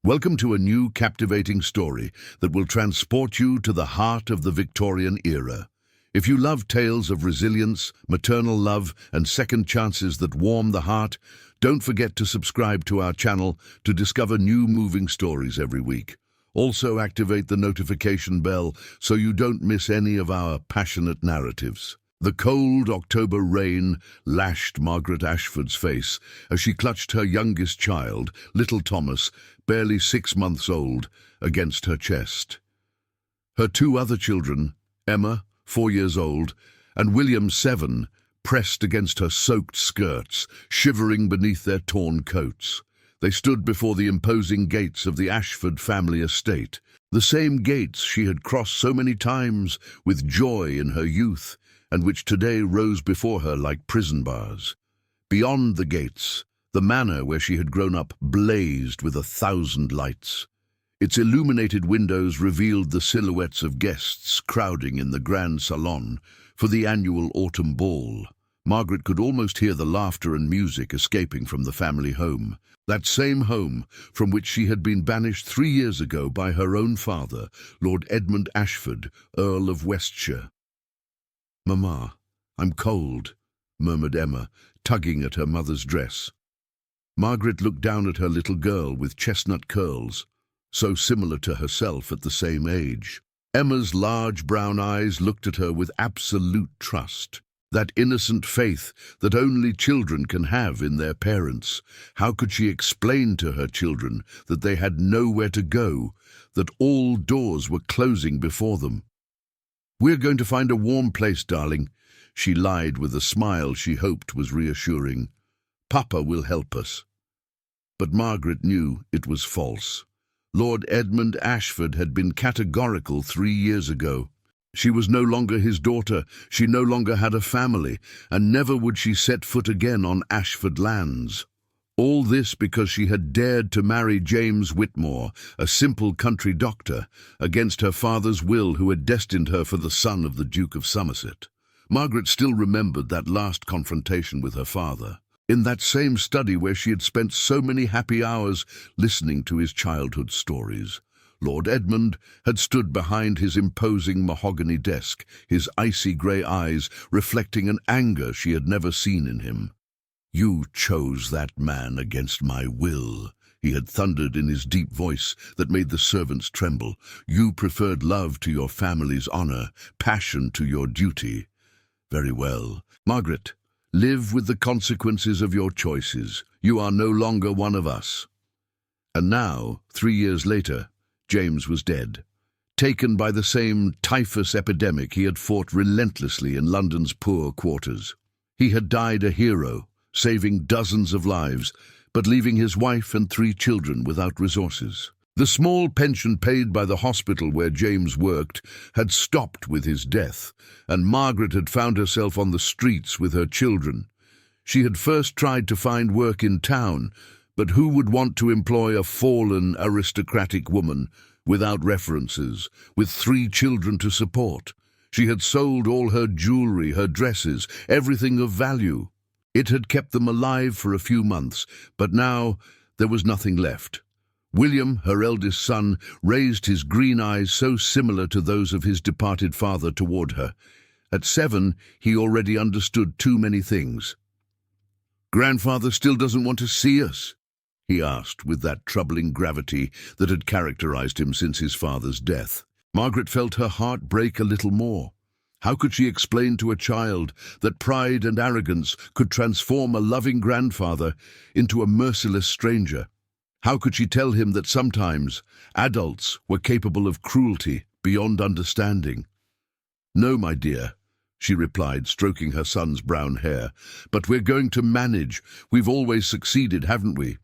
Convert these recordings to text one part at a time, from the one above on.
Welcome to a new captivating story that will transport you to the heart of the Victorian era. If you love tales of resilience, maternal love, and second chances that warm the heart, don't forget to subscribe to our channel to discover new moving stories every week. Also activate the notification bell so you don't miss any of our passionate narratives. The cold October rain lashed Margaret Ashford's face as she clutched her youngest child, little Thomas, barely 6 months old, against her chest. Her two other children, Emma, 4 years old, and William, 7, pressed against her soaked skirts, shivering beneath their torn coats. They stood before the imposing gates of the Ashford family estate, the same gates she had crossed so many times with joy in her youth, and which today rose before her like prison bars. Beyond the gates, the manor where she had grown up blazed with 1,000 lights. Its illuminated windows revealed the silhouettes of guests crowding in the grand salon for the annual autumn ball. Margaret could almost hear the laughter and music escaping from the family home, that same home from which she had been banished 3 years ago by her own father, Lord Edmund Ashford, Earl of Westshire. "Mamma, I'm cold," murmured Emma, tugging at her mother's dress. Margaret looked down at her little girl with chestnut curls, so similar to herself at the same age. Emma's large brown eyes looked at her with absolute trust, that innocent faith that only children can have in their parents. How could she explain to her children that they had nowhere to go, that all doors were closing before them? "We're going to find a warm place, darling," she lied with a smile she hoped was reassuring. "Papa will help us." But Margaret knew it was false. Lord Edmund Ashford had been categorical 3 years ago. She was no longer his daughter, she no longer had a family, and never would she set foot again on Ashford lands. All this because she had dared to marry James Whitmore, a simple country doctor, against her father's will, who had destined her for the son of the Duke of Somerset. Margaret still remembered that last confrontation with her father, in that same study where she had spent so many happy hours listening to his childhood stories. Lord Edmund had stood behind his imposing mahogany desk, his icy grey eyes reflecting an anger she had never seen in him. "You chose that man against my will," he had thundered in his deep voice that made the servants tremble. "You preferred love to your family's honour, passion to your duty. Very well, Margaret, live with the consequences of your choices. You are no longer one of us." And now, 3 years later, James was dead, taken by the same typhus epidemic he had fought relentlessly in London's poor quarters. He had died a hero, saving dozens of lives, but leaving his wife and 3 children without resources. The small pension paid by the hospital where James worked had stopped with his death, and Margaret had found herself on the streets with her children. She had first tried to find work in town, but who would want to employ a fallen aristocratic woman without references, with 3 children to support? She had sold all her jewellery, her dresses, everything of value. It had kept them alive for a few months, but now there was nothing left. William, her eldest son, raised his green eyes so similar to those of his departed father toward her. At 7, he already understood too many things. "Grandfather still doesn't want to see us?" he asked with that troubling gravity that had characterized him since his father's death. Margaret felt her heart break a little more. How could she explain to a child that pride and arrogance could transform a loving grandfather into a merciless stranger? How could she tell him that sometimes adults were capable of cruelty beyond understanding? "No, my dear," she replied, stroking her son's brown hair, "but we're going to manage. We've always succeeded, haven't we?"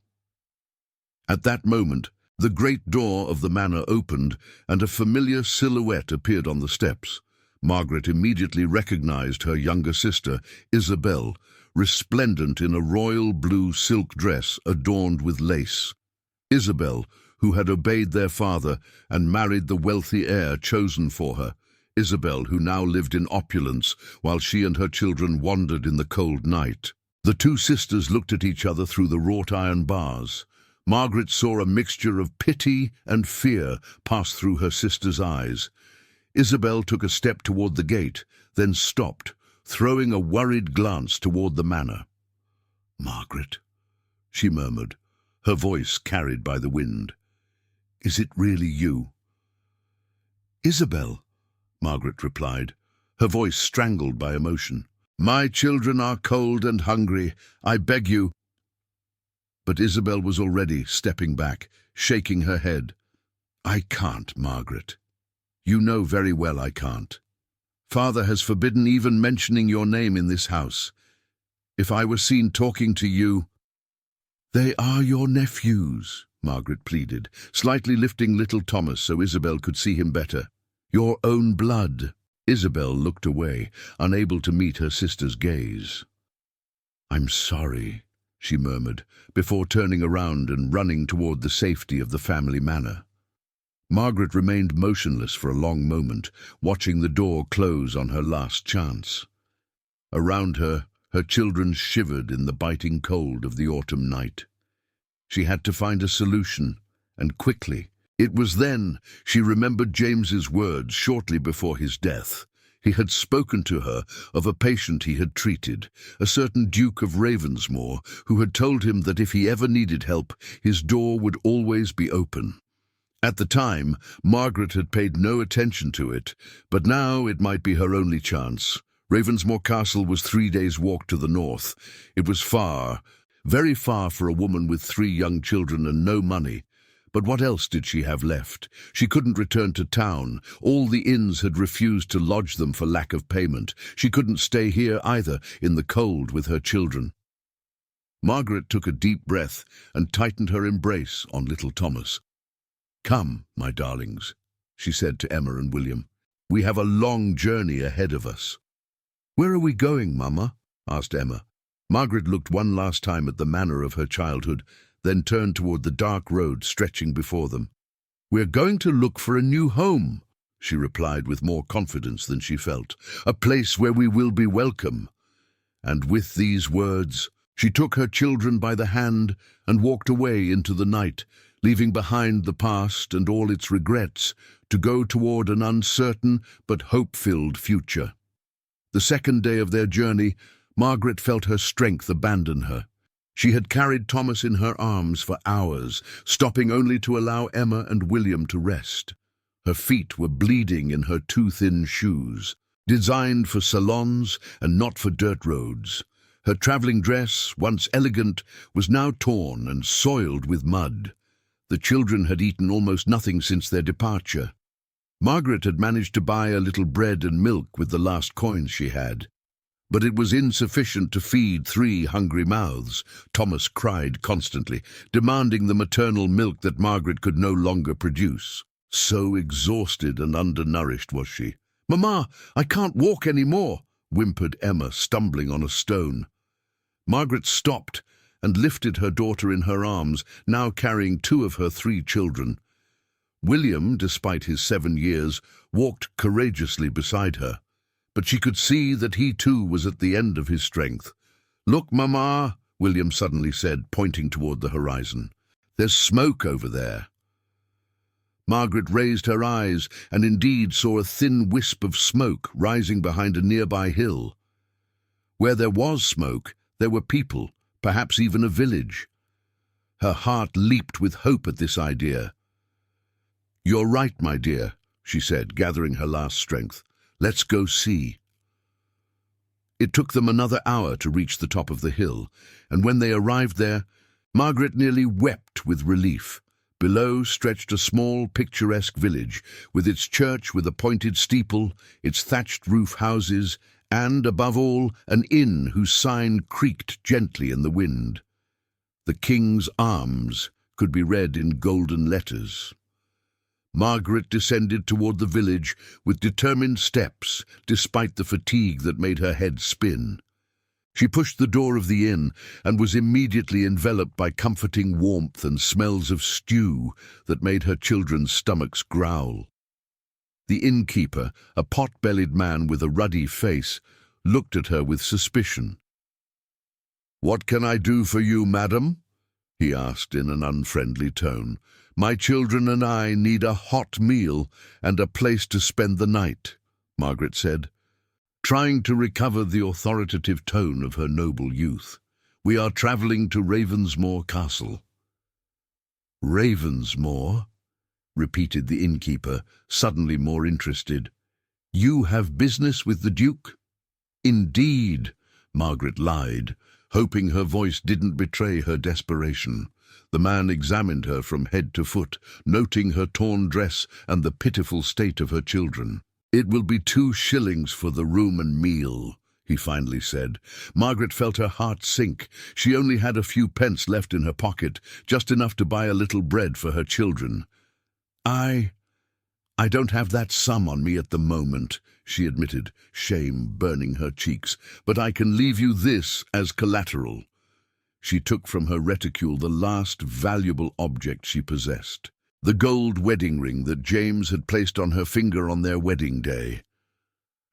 At that moment, the great door of the manor opened and a familiar silhouette appeared on the steps. Margaret immediately recognized her younger sister, Isabel, resplendent in a royal blue silk dress adorned with lace. Isabel, who had obeyed their father and married the wealthy heir chosen for her. Isabel, who now lived in opulence while she and her children wandered in the cold night. The 2 sisters looked at each other through the wrought iron bars. Margaret saw a mixture of pity and fear pass through her sister's eyes. Isabel took a step toward the gate, then stopped, throwing a worried glance toward the manor. "Margaret," she murmured, her voice carried by the wind. "Is it really you?" "Isabel," Margaret replied, her voice strangled by emotion. "My children are cold and hungry. I beg you." But Isabel was already stepping back, shaking her head. "I can't, Margaret. You know very well I can't. Father has forbidden even mentioning your name in this house. If I were seen talking to you—" "They are your nephews," Margaret pleaded, slightly lifting little Thomas so Isabel could see him better. "Your own blood." Isabel looked away, unable to meet her sister's gaze. "I'm sorry," she murmured, before turning around and running toward the safety of the family manor. Margaret remained motionless for a long moment, watching the door close on her last chance. Around her, her children shivered in the biting cold of the autumn night. She had to find a solution, and quickly. It was then she remembered James's words shortly before his death. He had spoken to her of a patient he had treated, a certain Duke of Ravensmore, who had told him that if he ever needed help, his door would always be open. At the time, Margaret had paid no attention to it, but now it might be her only chance. Ravensmore Castle was 3 days' walk to the north. It was far, very far for a woman with 3 young children and no money. But what else did she have left? She couldn't return to town. All the inns had refused to lodge them for lack of payment. She couldn't stay here either, in the cold with her children. Margaret took a deep breath and tightened her embrace on little Thomas. "Come, my darlings," she said to Emma and William. "We have a long journey ahead of us." "Where are we going, Mama?" asked Emma. Margaret looked one last time at the manor of her childhood, then turned toward the dark road stretching before them. "We're going to look for a new home," she replied with more confidence than she felt, "a place where we will be welcome." And with these words, she took her children by the hand and walked away into the night, leaving behind the past and all its regrets to go toward an uncertain but hope-filled future. The second day of their journey, Margaret felt her strength abandon her. She had carried Thomas in her arms for hours, stopping only to allow Emma and William to rest. Her feet were bleeding in her too thin shoes, designed for salons and not for dirt roads. Her traveling dress, once elegant, was now torn and soiled with mud. The children had eaten almost nothing since their departure. Margaret had managed to buy a little bread and milk with the last coins she had. But it was insufficient to feed 3 hungry mouths. Thomas cried constantly, demanding the maternal milk that Margaret could no longer produce. So exhausted and undernourished was she. "Mama, I can't walk any more," whimpered Emma, stumbling on a stone. Margaret stopped and lifted her daughter in her arms, now carrying 2 of her 3 children. William, despite his 7 years, walked courageously beside her. But she could see that he too was at the end of his strength. "Look, Mama," William suddenly said, pointing toward the horizon. "There's smoke over there." Margaret raised her eyes and indeed saw a thin wisp of smoke rising behind a nearby hill. Where there was smoke, there were people, perhaps even a village. Her heart leaped with hope at this idea. "You're right, my dear," she said, gathering her last strength. "Let's go see." It took them another hour to reach the top of the hill, and when they arrived there, Margaret nearly wept with relief. Below stretched a small, picturesque village, with its church with a pointed steeple, its thatched roof houses, and, above all, an inn whose sign creaked gently in the wind. "The King's Arms" could be read in golden letters. Margaret descended toward the village with determined steps, despite the fatigue that made her head spin. She pushed the door of the inn and was immediately enveloped by comforting warmth and smells of stew that made her children's stomachs growl. The innkeeper, a pot-bellied man with a ruddy face, looked at her with suspicion. "What can I do for you, madam?" he asked in an unfriendly tone. "My children and I need a hot meal and a place to spend the night," Margaret said, trying to recover the authoritative tone of her noble youth. "We are travelling to Ravensmoor Castle." "Ravensmoor?" repeated the innkeeper, suddenly more interested. "You have business with the Duke?" "Indeed," Margaret lied, hoping her voice didn't betray her desperation. The man examined her from head to foot, noting her torn dress and the pitiful state of her children. "It will be 2 shillings for the room and meal," he finally said. Margaret felt her heart sink. She only had a few pence left in her pocket, just enough to buy a little bread for her children. I don't have that sum on me at the moment," she admitted, shame burning her cheeks, "but I can leave you this as collateral." She took from her reticule the last valuable object she possessed, the gold wedding ring that James had placed on her finger on their wedding day.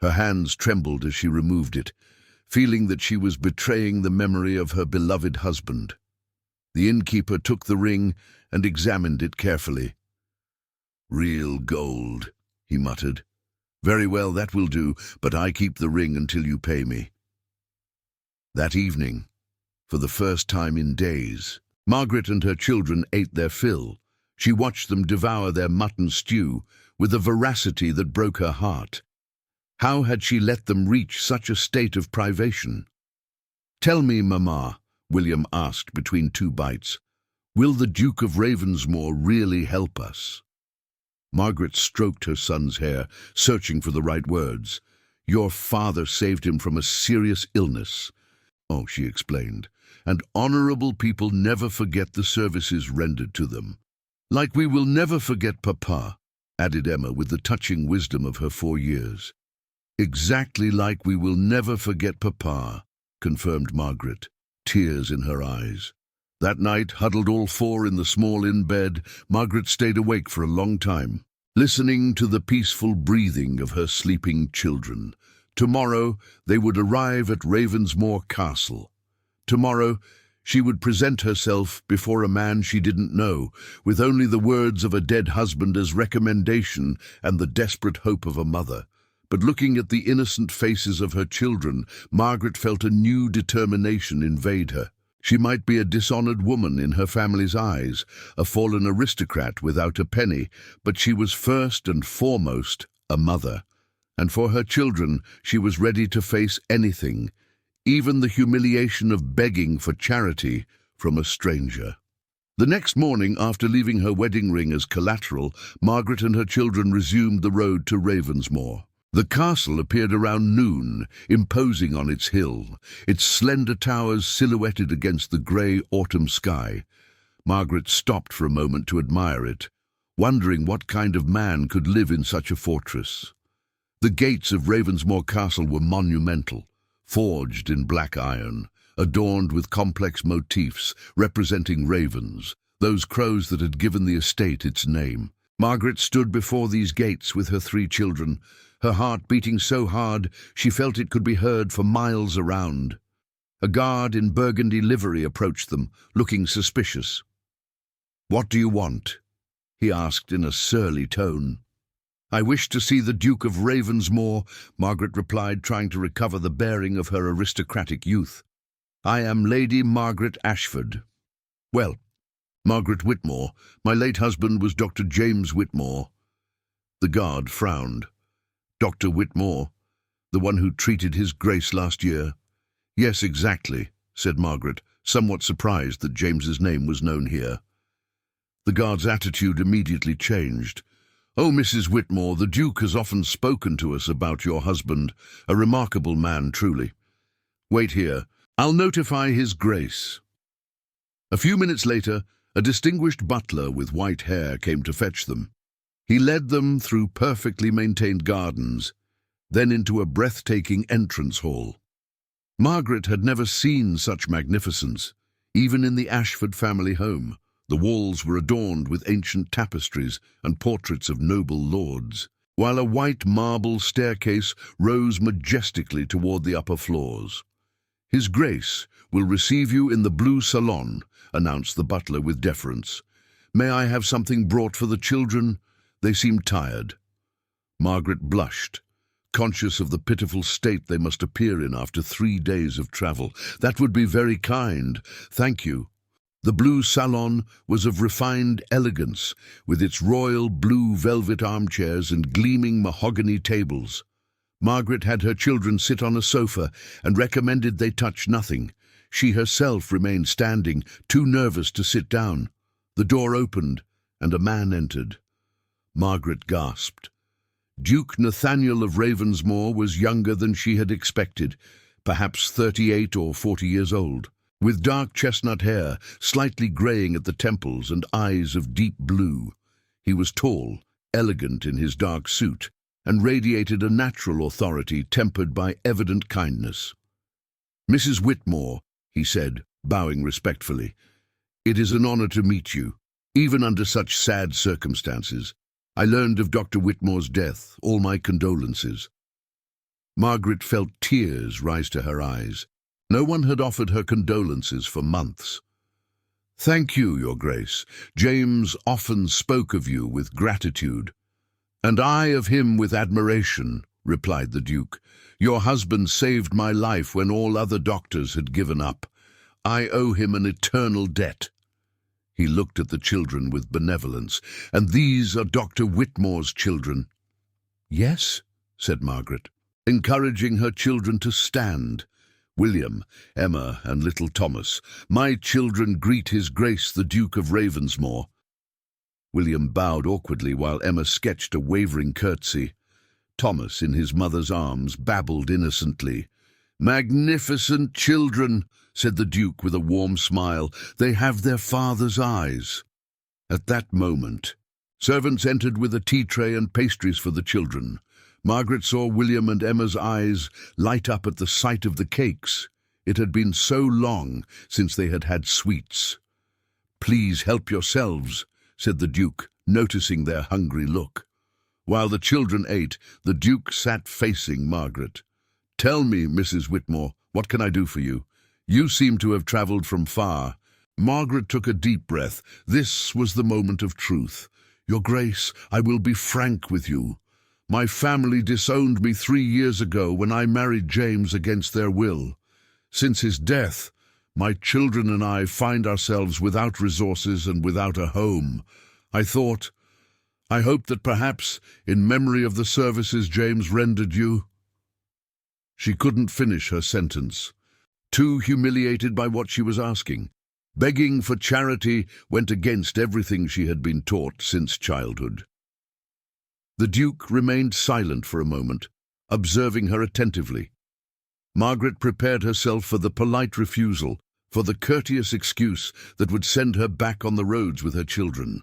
Her hands trembled as she removed it, feeling that she was betraying the memory of her beloved husband. The innkeeper took the ring and examined it carefully. "Real gold," he muttered. "Very well, that will do, but I keep the ring until you pay me." That evening, for the first time in days, Margaret and her children ate their fill. She watched them devour their mutton stew with a voracity that broke her heart. How had she let them reach such a state of privation? "Tell me, Mamma," William asked between 2 bites, "will the Duke of Ravensmoor really help us?" Margaret stroked her son's hair, searching for the right words. "Your father saved him from a serious illness." "Oh," she explained, "and honorable people never forget the services rendered to them." "Like we will never forget Papa," added Emma with the touching wisdom of her 4 years. "Exactly like we will never forget Papa," confirmed Margaret, tears in her eyes. That night, huddled all 4 in the small inn bed, Margaret stayed awake for a long time, listening to the peaceful breathing of her sleeping children. Tomorrow they would arrive at Ravensmoor Castle. Tomorrow she would present herself before a man she didn't know, with only the words of a dead husband as recommendation and the desperate hope of a mother. But looking at the innocent faces of her children, Margaret felt a new determination invade her. She might be a dishonored woman in her family's eyes, a fallen aristocrat without a penny, but she was first and foremost a mother. And for her children, she was ready to face anything, even the humiliation of begging for charity from a stranger. The next morning, after leaving her wedding ring as collateral, Margaret and her children resumed the road to Ravensmoor. The castle appeared around noon, imposing on its hill, its slender towers silhouetted against the grey autumn sky. Margaret stopped for a moment to admire it, wondering what kind of man could live in such a fortress. The gates of Ravensmoor Castle were monumental, forged in black iron, adorned with complex motifs representing ravens, those crows that had given the estate its name. Margaret stood before these gates with her 3 children, her heart beating so hard she felt it could be heard for miles around. A guard in burgundy livery approached them, looking suspicious. "What do you want?" he asked in a surly tone. "I wish to see the Duke of Ravensmoor," Margaret replied, trying to recover the bearing of her aristocratic youth. "I am Lady Margaret Ashford." "Well, Margaret Whitmore. My late husband was Dr. James Whitmore." The guard frowned. "Dr. Whitmore, the one who treated his grace last year?" "Yes, exactly," said Margaret, somewhat surprised that James's name was known here. The guard's attitude immediately changed. "Oh, Mrs. Whitmore, the Duke has often spoken to us about your husband, a remarkable man, truly. Wait here. I'll notify his grace." A few minutes later, a distinguished butler with white hair came to fetch them. He led them through perfectly maintained gardens, then into a breathtaking entrance hall. Margaret had never seen such magnificence, even in the Ashford family home. The walls were adorned with ancient tapestries and portraits of noble lords, while a white marble staircase rose majestically toward the upper floors. "His Grace will receive you in the blue salon," announced the butler with deference. "May I have something brought for the children? They seem tired." Margaret blushed, conscious of the pitiful state they must appear in after 3 days of travel. "That would be very kind, thank you." The blue salon was of refined elegance, with its royal blue velvet armchairs and gleaming mahogany tables. Margaret had her children sit on a sofa and recommended they touch nothing. She herself remained standing, too nervous to sit down. The door opened, and a man entered. Margaret gasped. Duke Nathaniel of Ravensmoor was younger than she had expected, perhaps 38 or 40 years old, with dark chestnut hair, slightly greying at the temples, and eyes of deep blue. He was tall, elegant in his dark suit, and radiated a natural authority tempered by evident kindness. "Mrs. Whitmore," he said, bowing respectfully, "it is an honor to meet you, even under such sad circumstances. I learned of Dr. Whitmore's death. All my condolences." Margaret felt tears rise to her eyes. No one had offered her condolences for months. "Thank you, Your Grace. James often spoke of you with gratitude." "And I of him with admiration," replied the Duke. "Your husband saved my life when all other doctors had given up. I owe him an eternal debt." He looked at the children with benevolence. "And these are Dr. Whitmore's children?" "Yes," said Margaret, encouraging her children to stand. "William, Emma, and little Thomas, my children greet His Grace the Duke of Ravensmoor." William bowed awkwardly while Emma sketched a wavering curtsy. Thomas, in his mother's arms, babbled innocently. "Magnificent children," said the Duke with a warm smile. "They have their father's eyes." At that moment, servants entered with a tea tray and pastries for the children. Margaret saw William and Emma's eyes light up at the sight of the cakes. It had been so long since they had had sweets. "Please help yourselves," said the Duke, noticing their hungry look. While the children ate, the Duke sat facing Margaret. "Tell me, Mrs. Whitmore, what can I do for you? You seem to have travelled from far." Margaret took a deep breath. This was the moment of truth. "Your Grace, I will be frank with you. My family disowned me 3 years ago when I married James against their will. Since his death, my children and I find ourselves without resources and without a home. I hoped that perhaps, in memory of the services James rendered you—" She couldn't finish her sentence, too humiliated by what she was asking. Begging for charity went against everything she had been taught since childhood. The Duke remained silent for a moment, observing her attentively. Margaret prepared herself for the polite refusal, for the courteous excuse that would send her back on the roads with her children.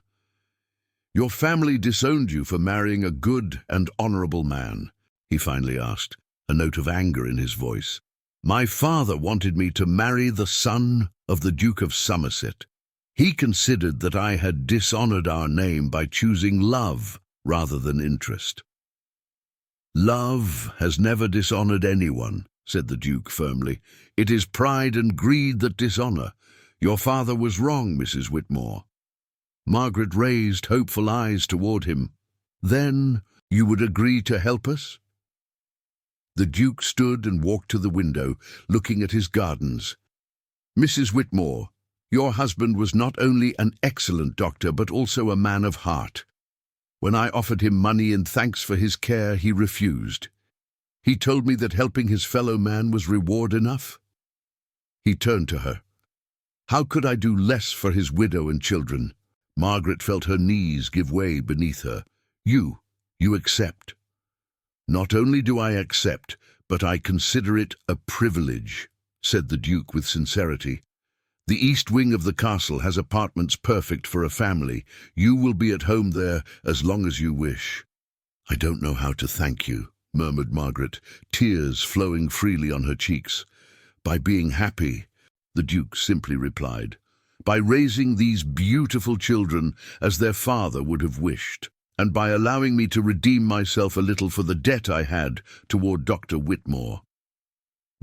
"Your family disowned you for marrying a good and honourable man," he finally asked, a note of anger in his voice. "My father wanted me to marry the son of the Duke of Somerset. He considered that I had dishonoured our name by choosing love rather than interest." "Love has never dishonoured anyone," said the Duke firmly. "It is pride and greed that dishonour. Your father was wrong, Mrs. Whitmore." Margaret raised hopeful eyes toward him. "Then you would agree to help us?" The Duke stood and walked to the window, looking at his gardens. "Mrs. Whitmore, your husband was not only an excellent doctor, but also a man of heart. When I offered him money in thanks for his care, he refused. He told me that helping his fellow man was reward enough." He turned to her. "How could I do less for his widow and children?" Margaret felt her knees give way beneath her. You accept." "Not only do I accept, but I consider it a privilege," said the Duke with sincerity. "The east wing of the castle has apartments perfect for a family. You will be at home there as long as you wish." "I don't know how to thank you," murmured Margaret, tears flowing freely on her cheeks. "By being happy," the Duke simply replied. "By raising these beautiful children as their father would have wished, and by allowing me to redeem myself a little for the debt I had toward Dr. Whitmore."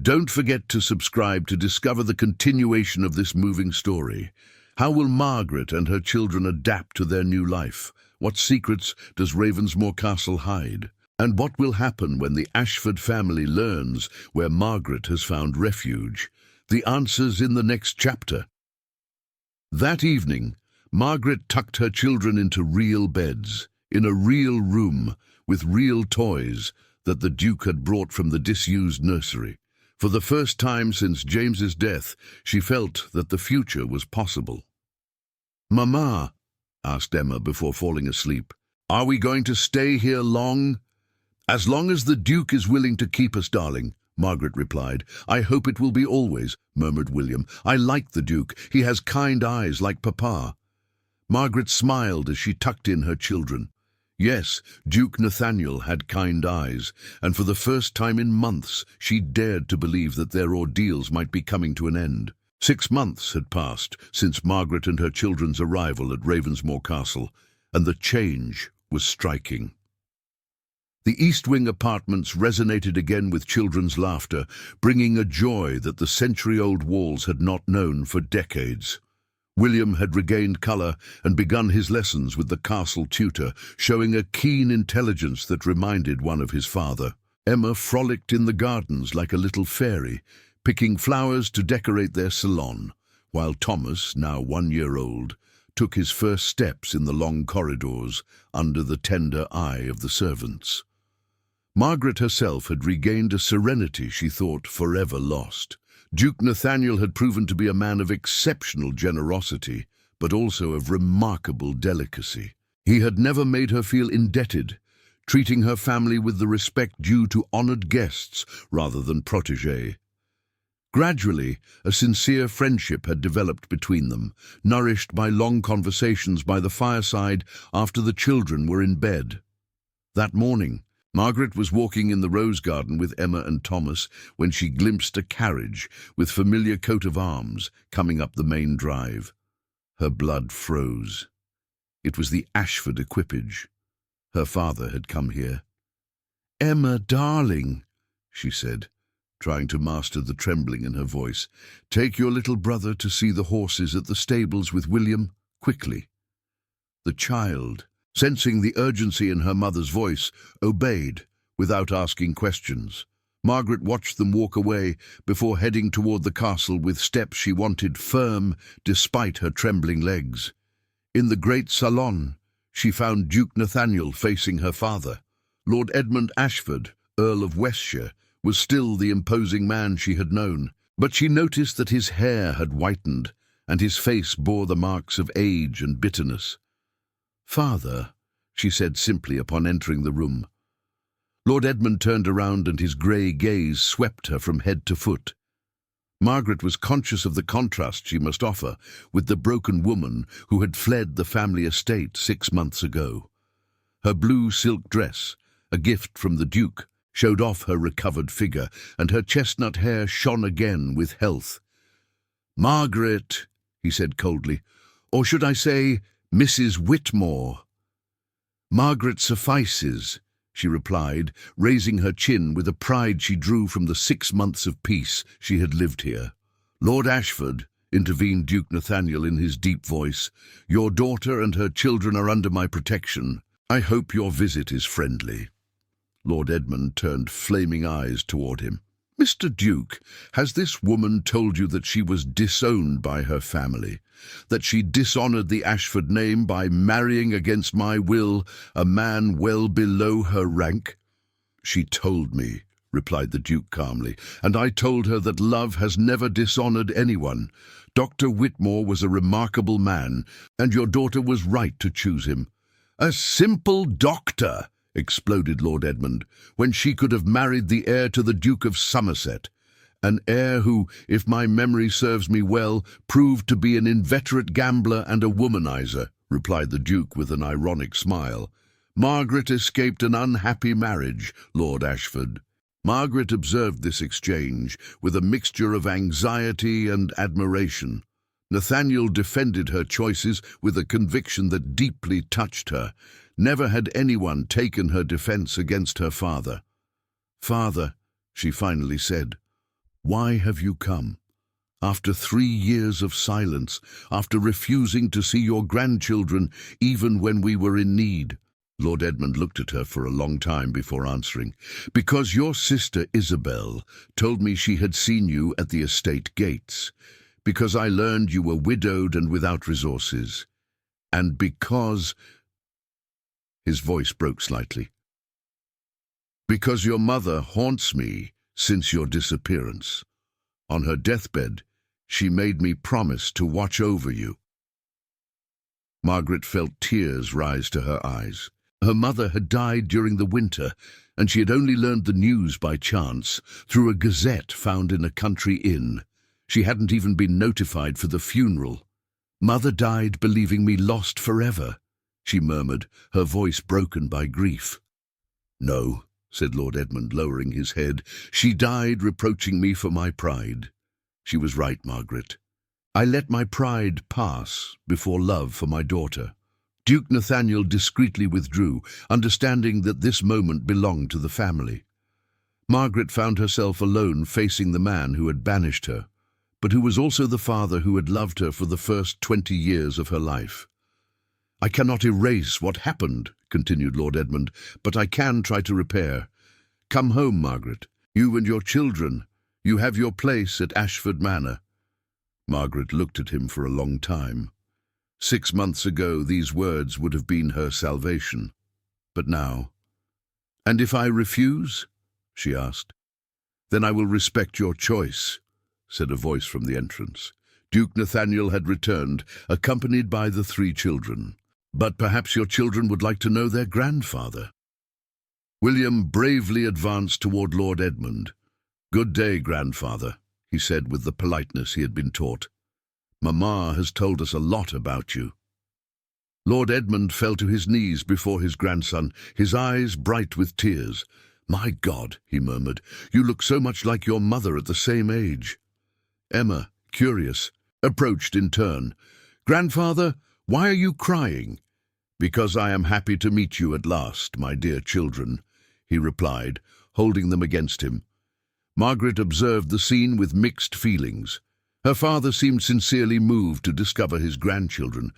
Don't forget to subscribe to discover the continuation of this moving story. How will Margaret and her children adapt to their new life? What secrets does Ravensmoor Castle hide? And what will happen when the Ashford family learns where Margaret has found refuge? The answers in the next chapter. That evening, Margaret tucked her children into real beds, in a real room, with real toys that the Duke had brought from the disused nursery. For the first time since James's death, she felt that the future was possible. "Mamma," asked Emma before falling asleep, "are we going to stay here long?" "As long as the Duke is willing to keep us, darling," Margaret replied. "I hope it will be always," murmured William. "I like the Duke. He has kind eyes like Papa." Margaret smiled as she tucked in her children. Yes, Duke Nathaniel had kind eyes, and for the first time in months she dared to believe that their ordeals might be coming to an end. 6 months had passed since Margaret and her children's arrival at Ravensmoor Castle, and the change was striking. The East Wing apartments resonated again with children's laughter, bringing a joy that the century-old walls had not known for decades. William had regained colour and begun his lessons with the castle tutor, showing a keen intelligence that reminded one of his father. Emma frolicked in the gardens like a little fairy, picking flowers to decorate their salon, while Thomas, now 1 year old, took his first steps in the long corridors under the tender eye of the servants. Margaret herself had regained a serenity she thought forever lost. Duke Nathaniel had proven to be a man of exceptional generosity, but also of remarkable delicacy. He had never made her feel indebted, treating her family with the respect due to honoured guests rather than protégés. Gradually, a sincere friendship had developed between them, nourished by long conversations by the fireside after the children were in bed. That morning, Margaret was walking in the rose garden with Emma and Thomas when she glimpsed a carriage with familiar coat of arms coming up the main drive. Her blood froze. It was the Ashford equipage. Her father had come here. "Emma, darling," she said, trying to master the trembling in her voice, "take your little brother to see the horses at the stables with William, quickly." The child, sensing the urgency in her mother's voice, obeyed without asking questions. Margaret watched them walk away before heading toward the castle with steps she wanted firm despite her trembling legs. In the great salon, she found Duke Nathaniel facing her father. Lord Edmund Ashford, Earl of Westshire, was still the imposing man she had known, but she noticed that his hair had whitened and his face bore the marks of age and bitterness. "Father," she said simply upon entering the room. Lord Edmund turned around and his grey gaze swept her from head to foot. Margaret was conscious of the contrast she must offer with the broken woman who had fled the family estate 6 months ago. Her blue silk dress, a gift from the Duke, showed off her recovered figure, and her chestnut hair shone again with health. "Margaret," he said coldly, "or should I say, Mrs. Whitmore?" "Margaret suffices," she replied, raising her chin with a pride she drew from the 6 months of peace she had lived here. "Lord Ashford," intervened Duke Nathaniel in his deep voice, "your daughter and her children are under my protection. I hope your visit is friendly." Lord Edmund turned flaming eyes toward him. "Mr. Duke, has this woman told you that she was disowned by her family, that she dishonoured the Ashford name by marrying against my will a man well below her rank?" "She told me," replied the Duke calmly, "and I told her that love has never dishonoured anyone. Dr. Whitmore was a remarkable man, and your daughter was right to choose him." "A simple doctor!" exploded Lord Edmund, "when she could have married the heir to the Duke of Somerset. An heir who, if my memory serves me well, proved to be an inveterate gambler and a womanizer," replied the Duke with an ironic smile. "Margaret escaped an unhappy marriage, Lord Ashford." Margaret observed this exchange with a mixture of anxiety and admiration. Nathaniel defended her choices with a conviction that deeply touched her. Never had anyone taken her defense against her father. "Father," she finally said, Why have you come? After 3 years of silence, after refusing to see your grandchildren even when we were in need. Lord Edmund looked at her for a long time before answering. Because your sister Isabel told me she had seen you at the estate gates. Because I learned you were widowed and without resources. And because... His voice broke slightly. Because your mother haunts me since your disappearance. On her deathbed, she made me promise to watch over you. Margaret felt tears rise to her eyes. Her mother had died during the winter, and she had only learned the news by chance, through a gazette found in a country inn. She hadn't even been notified for the funeral. Mother died believing me lost forever, she murmured, her voice broken by grief. No, said Lord Edmund, lowering his head. She died reproaching me for my pride. She was right, Margaret. I let my pride pass before love for my daughter. Duke Nathaniel discreetly withdrew, understanding that this moment belonged to the family. Margaret found herself alone facing the man who had banished her, but who was also the father who had loved her for the first 20 years of her life. I cannot erase what happened, continued Lord Edmund, but I can try to repair. Come home, Margaret. You and your children. You have your place at Ashford Manor. Margaret looked at him for a long time. 6 months ago, these words would have been her salvation. But now... And if I refuse? She asked. Then I will respect your choice, said a voice from the entrance. Duke Nathaniel had returned, accompanied by the 3 children. But perhaps your children would like to know their grandfather. William bravely advanced toward Lord Edmund. Good day, grandfather, he said with the politeness he had been taught. Mamma has told us a lot about you. Lord Edmund fell to his knees before his grandson, his eyes bright with tears. My God, he murmured, you look so much like your mother at the same age. Emma, curious, approached in turn. Grandfather, why are you crying? Because I am happy to meet you at last, my dear children, he replied, holding them against him. Margaret observed the scene with mixed feelings. Her father seemed sincerely moved to discover his grandchildren,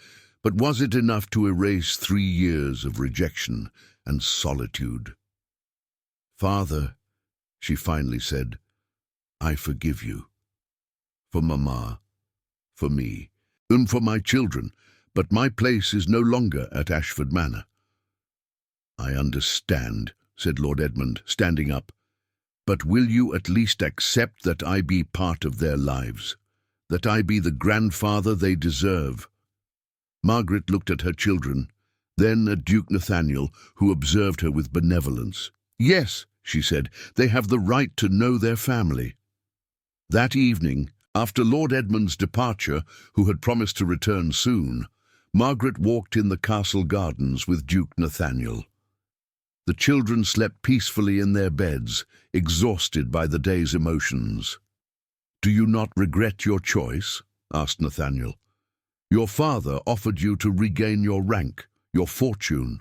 but was it enough to erase 3 years of rejection and solitude? Father, she finally said, I forgive you. For Mamma, for me, and for my children, but my place is no longer at Ashford Manor. I understand, said Lord Edmund, standing up. But will you at least accept that I be part of their lives, that I be the grandfather they deserve? Margaret looked at her children, then at Duke Nathaniel, who observed her with benevolence. Yes, she said, they have the right to know their family. That evening, after Lord Edmund's departure, who had promised to return soon, Margaret walked in the castle gardens with Duke Nathaniel. The children slept peacefully in their beds, exhausted by the day's emotions. Do you not regret your choice? Asked Nathaniel. Your father offered you to regain your rank, your fortune.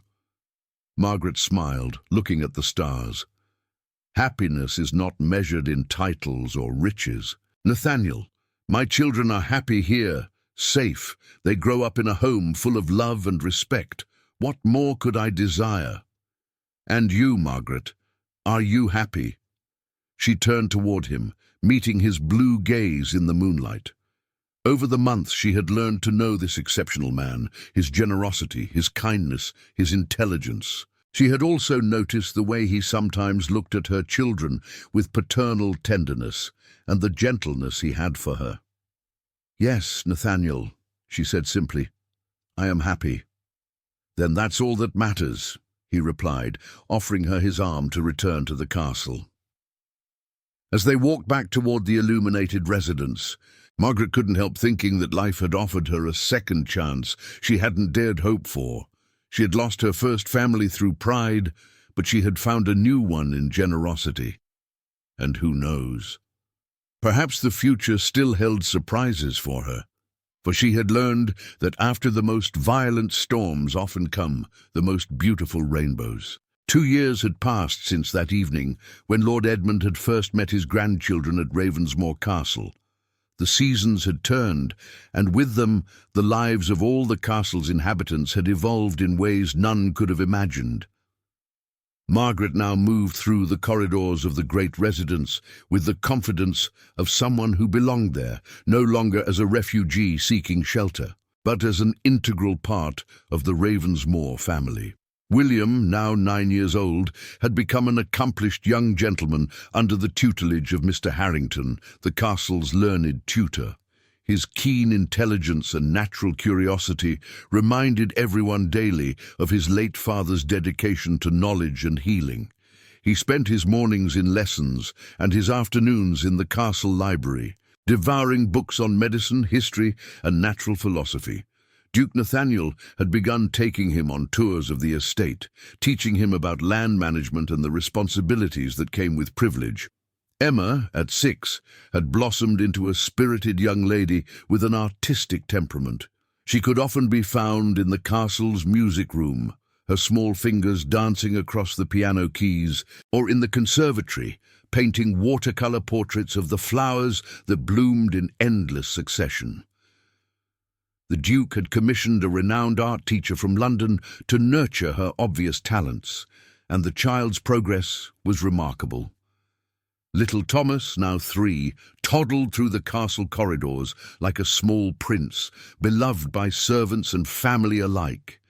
Margaret smiled, looking at the stars. Happiness is not measured in titles or riches. Nathaniel, my children are happy here, safe. They grow up in a home full of love and respect. What more could I desire? And you, Margaret, are you happy? She turned toward him, meeting his blue gaze in the moonlight. Over the months she had learned to know this exceptional man, his generosity, his kindness, his intelligence. She had also noticed the way he sometimes looked at her children with paternal tenderness and the gentleness he had for her. Yes, Nathaniel, she said simply, I am happy. Then that's all that matters, he replied, offering her his arm to return to the castle. As they walked back toward the illuminated residence, Margaret couldn't help thinking that life had offered her a second chance she hadn't dared hope for. She had lost her first family through pride, but she had found a new one in generosity. And who knows? Perhaps the future still held surprises for her, for she had learned that after the most violent storms often come the most beautiful rainbows. 2 years had passed since that evening when Lord Edmund had first met his grandchildren at Ravensmoor Castle. The seasons had turned, and with them the lives of all the castle's inhabitants had evolved in ways none could have imagined. Margaret now moved through the corridors of the great residence with the confidence of someone who belonged there, no longer as a refugee seeking shelter, but as an integral part of the Ravensmoor family. William, now 9 years old, had become an accomplished young gentleman under the tutelage of Mr. Harrington, the castle's learned tutor. His keen intelligence and natural curiosity reminded everyone daily of his late father's dedication to knowledge and healing. He spent his mornings in lessons and his afternoons in the castle library, devouring books on medicine, history, and natural philosophy. Duke Nathaniel had begun taking him on tours of the estate, teaching him about land management and the responsibilities that came with privilege. Emma, at 6, had blossomed into a spirited young lady with an artistic temperament. She could often be found in the castle's music room, her small fingers dancing across the piano keys, or in the conservatory, painting watercolor portraits of the flowers that bloomed in endless succession. The Duke had commissioned a renowned art teacher from London to nurture her obvious talents, and the child's progress was remarkable. Little Thomas, now 3, toddled through the castle corridors like a small prince, beloved by servants and family alike.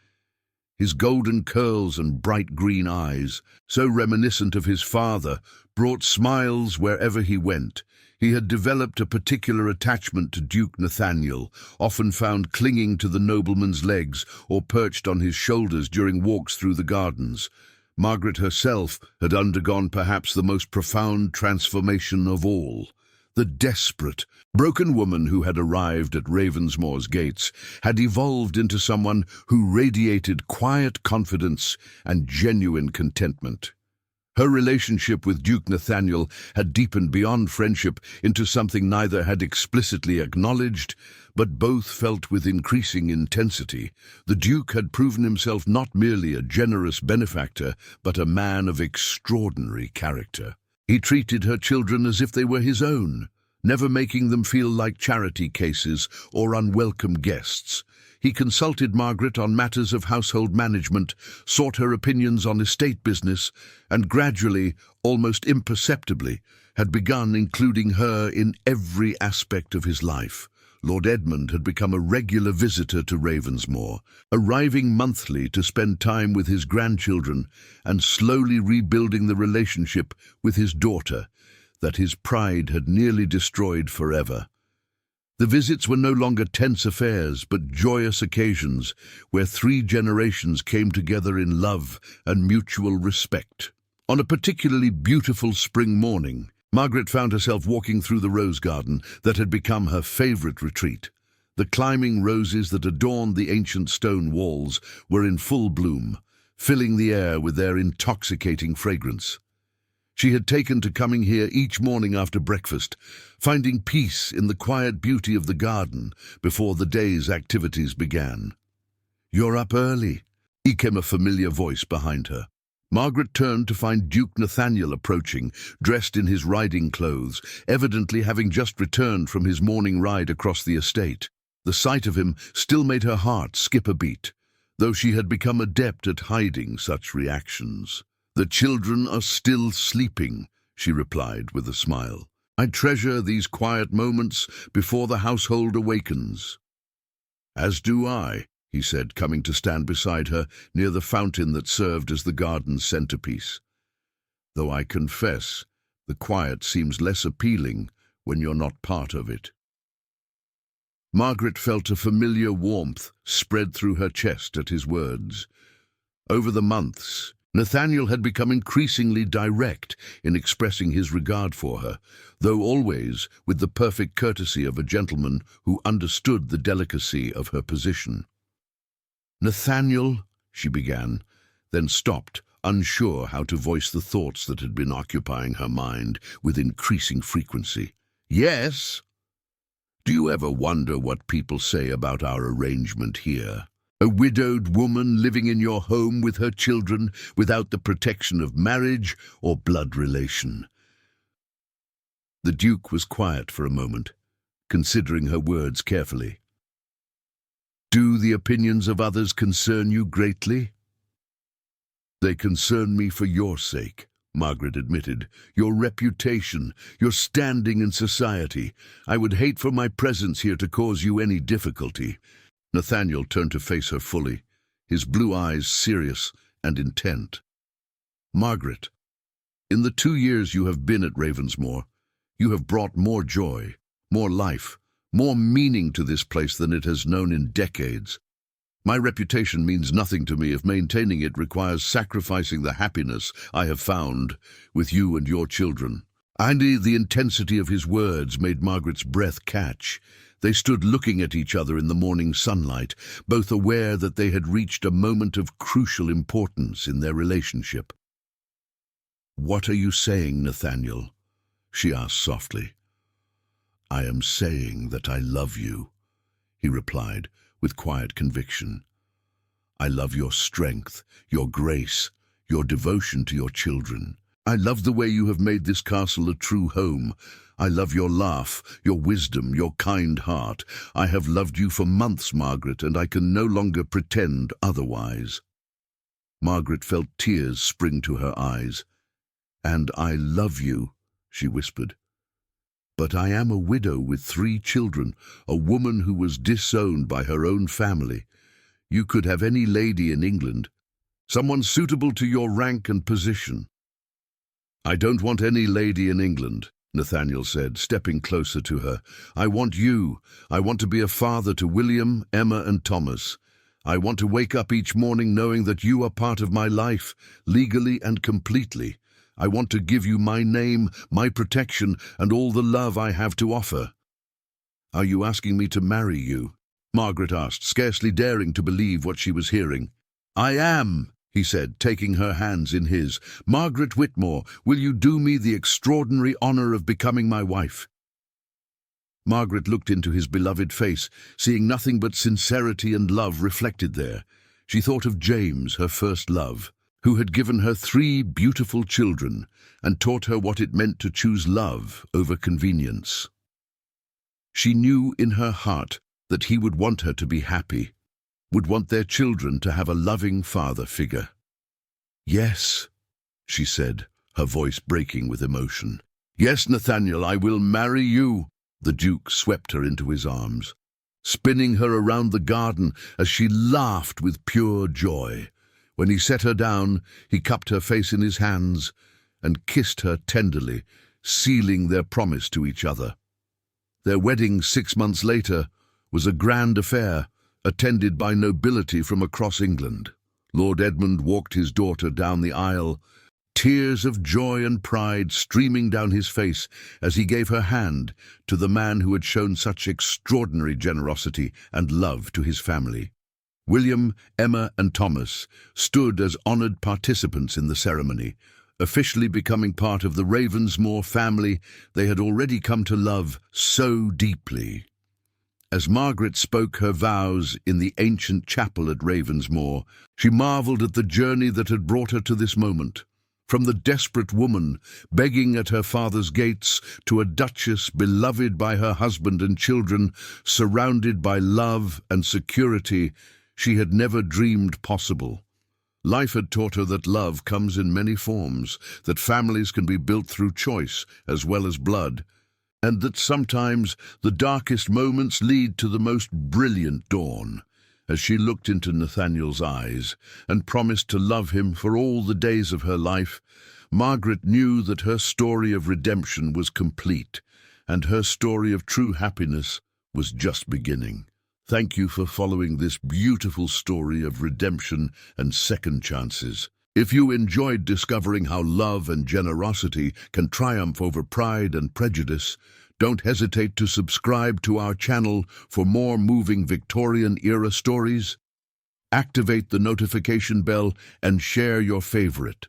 His golden curls and bright green eyes, so reminiscent of his father, brought smiles wherever he went. He had developed a particular attachment to Duke Nathaniel, often found clinging to the nobleman's legs or perched on his shoulders during walks through the gardens. Margaret herself had undergone perhaps the most profound transformation of all. The desperate, broken woman who had arrived at Ravensmoor's gates had evolved into someone who radiated quiet confidence and genuine contentment. Her relationship with Duke Nathaniel had deepened beyond friendship into something neither had explicitly acknowledged, but both felt with increasing intensity. The Duke had proven himself not merely a generous benefactor, but a man of extraordinary character. He treated her children as if they were his own, never making them feel like charity cases or unwelcome guests. He consulted Margaret on matters of household management, sought her opinions on estate business, and gradually, almost imperceptibly, had begun including her in every aspect of his life. Lord Edmund had become a regular visitor to Ravensmoor, arriving monthly to spend time with his grandchildren and slowly rebuilding the relationship with his daughter that his pride had nearly destroyed forever. The visits were no longer tense affairs, but joyous occasions where 3 generations came together in love and mutual respect. On a particularly beautiful spring morning, Margaret found herself walking through the rose garden that had become her favorite retreat. The climbing roses that adorned the ancient stone walls were in full bloom, filling the air with their intoxicating fragrance. She had taken to coming here each morning after breakfast, finding peace in the quiet beauty of the garden before the day's activities began. "You're up early," came a familiar voice behind her. Margaret turned to find Duke Nathaniel approaching, dressed in his riding clothes, evidently having just returned from his morning ride across the estate. The sight of him still made her heart skip a beat, though she had become adept at hiding such reactions. "The children are still sleeping," she replied with a smile. "I treasure these quiet moments before the household awakens." "As do I," he said, coming to stand beside her near the fountain that served as the garden's centerpiece. "Though I confess, the quiet seems less appealing when you're not part of it." Margaret felt a familiar warmth spread through her chest at his words. Over the months, Nathaniel had become increasingly direct in expressing his regard for her, though always with the perfect courtesy of a gentleman who understood the delicacy of her position. "Nathaniel," she began, then stopped, unsure how to voice the thoughts that had been occupying her mind with increasing frequency. "Yes?" "Do you ever wonder what people say about our arrangement here?" A widowed woman living in your home with her children without the protection of marriage or blood relation. The Duke was quiet for a moment, considering her words carefully. Do the opinions of others concern you greatly? They concern me for your sake, Margaret admitted. Your reputation, your standing in society. I would hate for my presence here to cause you any difficulty. Nathaniel turned to face her fully, his blue eyes serious and intent. Margaret, in the 2 years you have been at Ravensmoor, you have brought more joy, more life, more meaning to this place than it has known in decades. My reputation means nothing to me if maintaining it requires sacrificing the happiness I have found with you and your children. And the intensity of his words made Margaret's breath catch. They stood looking at each other in the morning sunlight, both aware that they had reached a moment of crucial importance in their relationship. "What are you saying, Nathaniel?" she asked softly. "I am saying that I love you," he replied with quiet conviction. "I love your strength, your grace, your devotion to your children. I love the way you have made this castle a true home. I love your laugh, your wisdom, your kind heart. I have loved you for months, Margaret, and I can no longer pretend otherwise." Margaret felt tears spring to her eyes. "And I love you," she whispered. "But I am a widow with 3 children, a woman who was disowned by her own family. You could have any lady in England, someone suitable to your rank and position." "I don't want any lady in England," Nathaniel said, stepping closer to her. "I want you. I want to be a father to William, Emma, and Thomas. I want to wake up each morning knowing that you are part of my life, legally and completely. I want to give you my name, my protection, and all the love I have to offer." "Are you asking me to marry you?" Margaret asked, scarcely daring to believe what she was hearing. "I am," he said, taking her hands in his. "Margaret Whitmore, will you do me the extraordinary honor of becoming my wife?" Margaret looked into his beloved face, seeing nothing but sincerity and love reflected there. She thought of James, her first love, who had given her 3 beautiful children and taught her what it meant to choose love over convenience. She knew in her heart that he would want her to be happy, would want their children to have a loving father figure. "Yes," she said, her voice breaking with emotion. "Yes, Nathaniel, I will marry you." The Duke swept her into his arms, spinning her around the garden as she laughed with pure joy. When he set her down, he cupped her face in his hands and kissed her tenderly, sealing their promise to each other. Their wedding 6 months later was a grand affair, attended by nobility from across England. Lord Edmund walked his daughter down the aisle, tears of joy and pride streaming down his face as he gave her hand to the man who had shown such extraordinary generosity and love to his family. William, Emma, and Thomas stood as honored participants in the ceremony, officially becoming part of the Ravensmoor family they had already come to love so deeply. As Margaret spoke her vows in the ancient chapel at Ravensmoor, she marveled at the journey that had brought her to this moment. From the desperate woman begging at her father's gates to a duchess beloved by her husband and children, surrounded by love and security she had never dreamed possible. Life had taught her that love comes in many forms, that families can be built through choice as well as blood, and that sometimes the darkest moments lead to the most brilliant dawn. As she looked into Nathaniel's eyes and promised to love him for all the days of her life, Margaret knew that her story of redemption was complete, and her story of true happiness was just beginning. Thank you for following this beautiful story of redemption and second chances. If you enjoyed discovering how love and generosity can triumph over pride and prejudice, don't hesitate to subscribe to our channel for more moving Victorian-era stories. Activate the notification bell and share your favorite.